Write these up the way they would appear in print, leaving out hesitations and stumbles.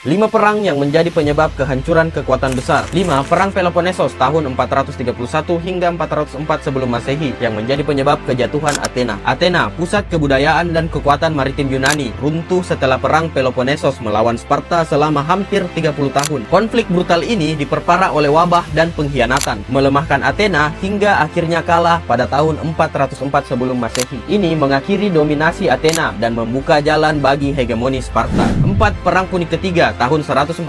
5 perang yang menjadi penyebab kehancuran kekuatan besar. 5. Perang Peloponnesos tahun 431 hingga 404 sebelum Masehi yang menjadi penyebab kejatuhan Athena. Athena, pusat kebudayaan dan kekuatan maritim Yunani, runtuh setelah perang Peloponnesos melawan Sparta selama hampir 30 tahun. Konflik brutal ini diperparah oleh wabah dan pengkhianatan, melemahkan Athena hingga akhirnya kalah pada tahun 404 sebelum Masehi. Ini mengakhiri dominasi Athena dan membuka jalan bagi hegemoni Sparta. 4. Perang Punik ketiga tahun 149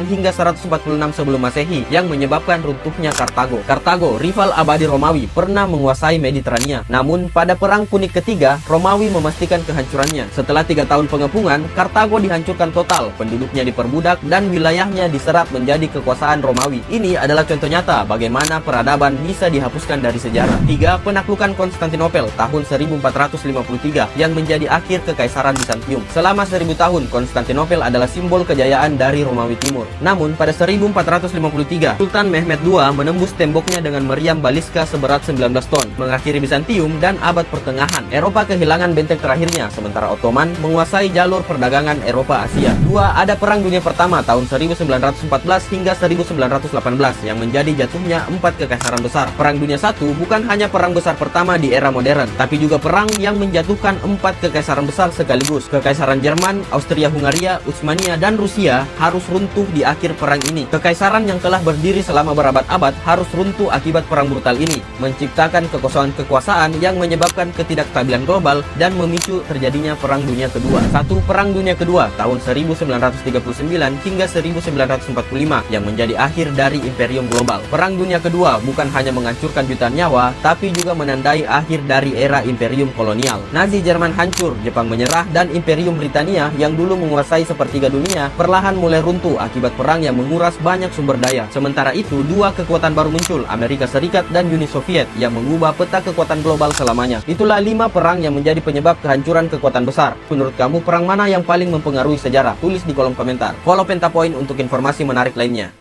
hingga 146 sebelum Masehi yang menyebabkan runtuhnya Kartago. Kartago, rival abadi Romawi, pernah menguasai Mediterania. Namun pada perang Punik ketiga, Romawi memastikan kehancurannya. Setelah 3 tahun pengepungan, Kartago dihancurkan total, penduduknya diperbudak dan wilayahnya diserap menjadi kekuasaan Romawi. Ini adalah contoh nyata bagaimana peradaban bisa dihapuskan dari sejarah. 3. Penaklukan Konstantinopel tahun 1453 yang menjadi akhir kekaisaran Bizantium. Selama 1000 tahun, Konstantinopel adalah simbol kejayaan dari Romawi Timur. Namun pada 1453, Sultan Mehmed II menembus temboknya dengan meriam baliska seberat 19 ton, mengakhiri Bizantium dan abad pertengahan. Eropa kehilangan benteng terakhirnya, sementara Ottoman menguasai jalur perdagangan Eropa Asia. 2. Ada Perang Dunia Pertama tahun 1914 hingga 1918 yang menjadi jatuhnya 4 kekaisaran besar. Perang Dunia I bukan hanya perang besar pertama di era modern, tapi juga perang yang menjatuhkan 4 kekaisaran besar sekaligus. Kekaisaran Jerman, Austria-Hungaria, Utsmania, dan Rusia harus runtuh di akhir perang ini. Kekaisaran yang telah berdiri selama berabad-abad harus runtuh akibat perang brutal ini, menciptakan kekosongan kekuasaan yang menyebabkan ketidakstabilan global dan memicu terjadinya Perang Dunia Kedua. 1. Perang Dunia Kedua tahun 1939 hingga 1945 yang menjadi akhir dari Imperium Global. Perang Dunia Kedua bukan hanya menghancurkan jutaan nyawa, tapi juga menandai akhir dari era Imperium kolonial. Nazi Jerman hancur, Jepang menyerah, dan Imperium Britania yang dulu menguasai sepertiga dunia perlahan mulai runtuh akibat perang yang menguras banyak sumber daya. Sementara itu, 2 kekuatan baru muncul, Amerika Serikat dan Uni Soviet, yang mengubah peta kekuatan global selamanya. Itulah 5 perang yang menjadi penyebab kehancuran kekuatan besar. Menurut kamu, perang mana yang paling mempengaruhi sejarah? Tulis di kolom komentar. Follow Pentapoint untuk informasi menarik lainnya.